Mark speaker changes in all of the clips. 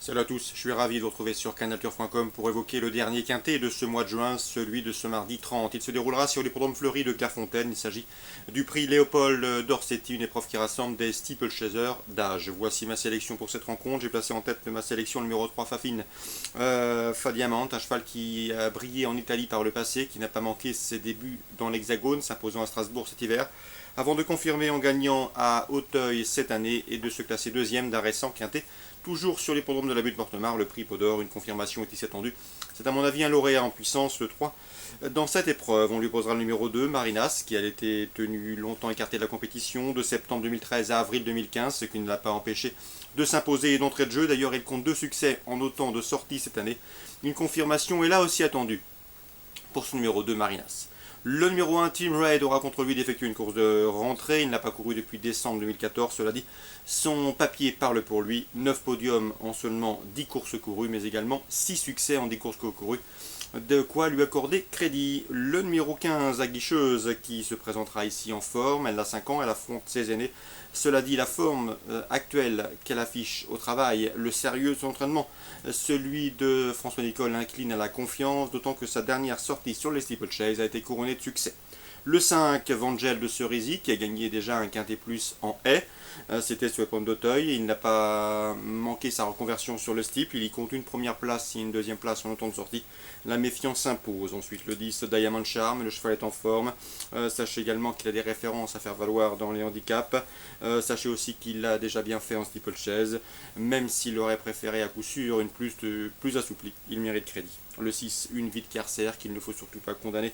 Speaker 1: Salut à tous, je suis ravi de vous retrouver sur canalturf.com pour évoquer le dernier quintet de ce mois de juin, celui de ce mardi 30. Il se déroulera sur l'hippodrome fleuri de Clairefontaine. Il s'agit du prix Léopold d'Orsetti, une épreuve qui rassemble des steeplechasers d'âge. Voici ma sélection pour cette rencontre. J'ai placé en tête de ma sélection le numéro 3 Fafine Fadiamant, un cheval qui a brillé en Italie par le passé, qui n'a pas manqué ses débuts dans l'Hexagone, s'imposant à Strasbourg cet hiver, avant de confirmer en gagnant à Hauteuil cette année et de se classer deuxième d'un récent quintet. Toujours sur l'hippodrome de la butte Mortemart, le prix Podor, une confirmation est ici attendue. C'est à mon avis un lauréat en puissance, le 3. Dans cette épreuve, on lui posera le numéro 2, Marinas, qui a été tenu longtemps écarté de la compétition, de septembre 2013 à avril 2015, ce qui ne l'a pas empêché de s'imposer et d'entrer de jeu. D'ailleurs, il compte 2 succès en autant de sorties cette année. Une confirmation est là aussi attendue pour son numéro 2, Marinas. Le numéro 1, Team Red, aura contre lui d'effectuer une course de rentrée. Il n'a pas couru depuis décembre 2014, cela dit. Son papier parle pour lui. 9 podiums en seulement 10 courses courues, mais également 6 succès en 10 courses courues. De quoi lui accorder crédit. Le numéro 15, Aguicheuse, qui se présentera ici en forme. Elle a 5 ans, elle affronte ses aînés. Cela dit, la forme actuelle qu'elle affiche au travail, le sérieux de son entraînement, celui de François Nicole incline à la confiance, d'autant que sa dernière sortie sur les steeplechase a été couronnée de succès. Le 5, Vangel de Cerisy, qui a gagné déjà un quintet plus en haie. C'était sur les pommes d'Auteuil. Il n'a pas manqué sa reconversion sur le steeple. Il y compte une première place et une deuxième place en autant de sortie. La méfiance s'impose. Ensuite, le 10, Diamond Charm. Le cheval est en forme. Sachez également qu'il a des références à faire valoir dans les handicaps. Sachez aussi qu'il l'a déjà bien fait en steeplechase. Même s'il aurait préféré à coup sûr une plus assouplie, il mérite crédit. Le 6, une vie de carcère qu'il ne faut surtout pas condamner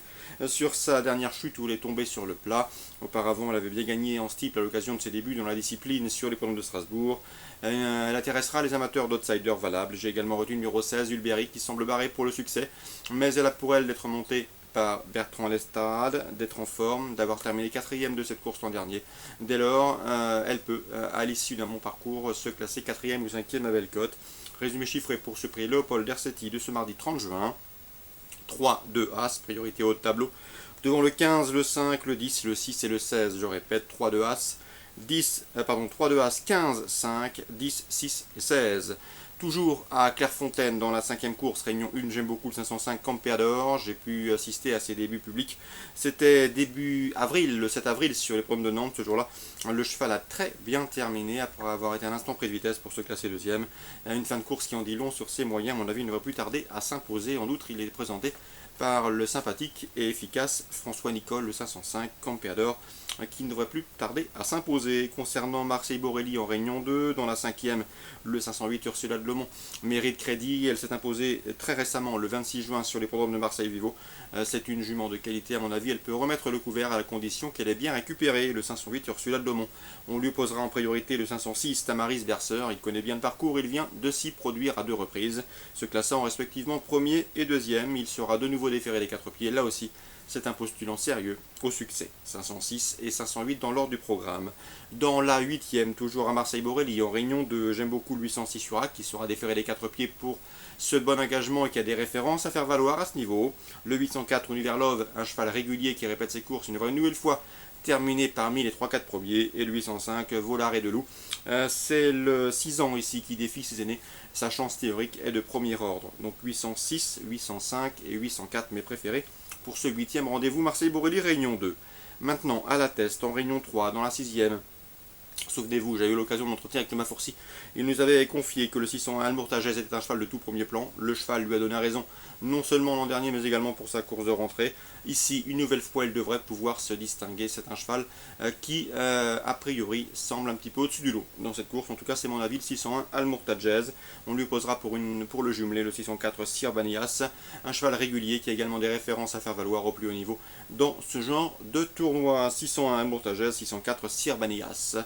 Speaker 1: sur sa dernière chute où il est tombé sur le plat. Auparavant, elle avait bien gagné en steeple à l'occasion de ses débuts dans la discipline sur les podiums de Strasbourg. Elle intéressera les amateurs d'outsiders valables. J'ai également retenu le numéro 16, Ulberi, qui semble barré pour le succès, mais elle a pour elle d'être montée par Bertrand Lestade, d'être en forme, d'avoir terminé 4ème de cette course l'an dernier. Dès lors, elle peut, à l'issue d'un bon parcours, se classer 4ème ou 5ème à belle cote. Résumé chiffré pour ce prix Léopold d'Orsetti de ce mardi 30 juin. 3, 2 As, priorité haut de tableau. Devant le 15, le 5, le 10, le 6 et le 16, je répète, 3, 2 As, 3, 2 As, 15, 5, 10, 6 et 16. Toujours à Clairefontaine, dans la 5ème course, réunion 1, j'aime beaucoup le 505 Campeador. J'ai pu assister à ses débuts publics. C'était début avril, le 7 avril, sur les pommes de Nantes ce jour-là. Le cheval a très bien terminé après avoir été un instant pris de vitesse pour se classer deuxième. Une fin de course qui en dit long sur ses moyens. À mon avis, il ne va plus tarder à s'imposer. En outre, il est présenté par le sympathique et efficace François Nicole, le 505 Campeador, qui ne devrait plus tarder à s'imposer. Concernant Marseille Borelli en réunion 2, dans la 5ème, le 508 Ursula de Lomont mérite crédit. Elle s'est imposée très récemment, le 26 juin, sur les programmes de Marseille Vivo. C'est une jument de qualité, à mon avis. Elle peut remettre le couvert à la condition qu'elle ait bien récupéré le 508 Ursula de Lomont. On lui posera en priorité le 506 Tamaris Berceur. Il connaît bien le parcours, il vient de s'y produire à 2 reprises, se classant respectivement premier et deuxième. Il sera de nouveau déféré des 4 pieds, là aussi. C'est un postulant sérieux au succès. 506 et 508 dans l'ordre du programme. Dans la 8ème, toujours à Marseille-Borelli, en réunion 2, j'aime beaucoup le 806 Surac, qui sera déféré des 4 pieds pour ce bon engagement et qui a des références à faire valoir à ce niveau. Le 804 Univers Love, un cheval régulier qui répète ses courses une nouvelle fois terminé parmi les 3-4 premiers. Et le 805 Volare de Loup. C'est le 6 ans ici qui défie ses aînés. Sa chance théorique est de premier ordre. Donc 806, 805 et 804 mes préférés pour ce 8e rendez-vous Marseille-Borelli, réunion 2. Maintenant, à la test, en réunion 3, dans la 6e. Souvenez-vous, j'ai eu l'occasion d'entretien avec Thomas Fourcy. Il nous avait confié que le 601 Almourtagès était un cheval de tout premier plan. Le cheval lui a donné raison, non seulement l'an dernier, mais également pour sa course de rentrée. Ici, une nouvelle fois, il devrait pouvoir se distinguer. C'est un cheval qui, a priori, semble un petit peu au-dessus du lot dans cette course. En tout cas, c'est mon avis, le 601 Almourtagès. On lui posera pour le jumelé, le 604 Sir Banias. Un cheval régulier qui a également des références à faire valoir au plus haut niveau dans ce genre de tournoi. 601 Almourtagès, 604 Sir Banias.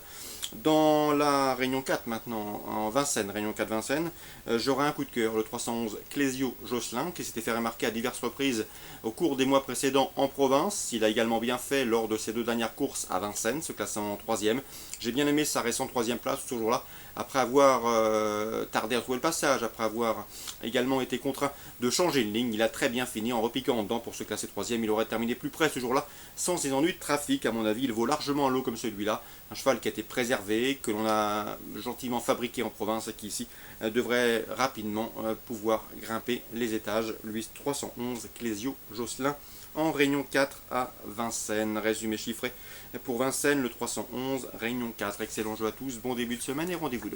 Speaker 1: Dans la réunion 4 maintenant, en Vincennes, réunion 4 Vincennes, j'aurai un coup de cœur, le 311 Clésio Josselin, qui s'était fait remarquer à diverses reprises au cours des mois précédents en province. Il a également bien fait lors de ses 2 dernières courses à Vincennes, se classant en 3e. J'ai bien aimé sa récente 3e place ce jour-là, après avoir tardé à trouver le passage, après avoir également été contraint de changer de ligne. Il a très bien fini en repiquant en dedans pour se classer 3e. Il aurait terminé plus près ce jour-là sans ces ennuis de trafic. À mon avis, il vaut largement un lot comme celui-là. Un cheval qui a été préservé, que l'on a gentiment fabriqué en province et qui ici devrait rapidement pouvoir grimper les étages. Lui 311, Clésio Josselin en Réunion 4 à Vincennes. Résumé chiffré pour Vincennes, le 311, Réunion 4. Excellent jeu à tous, bon début de semaine et rendez-vous demain.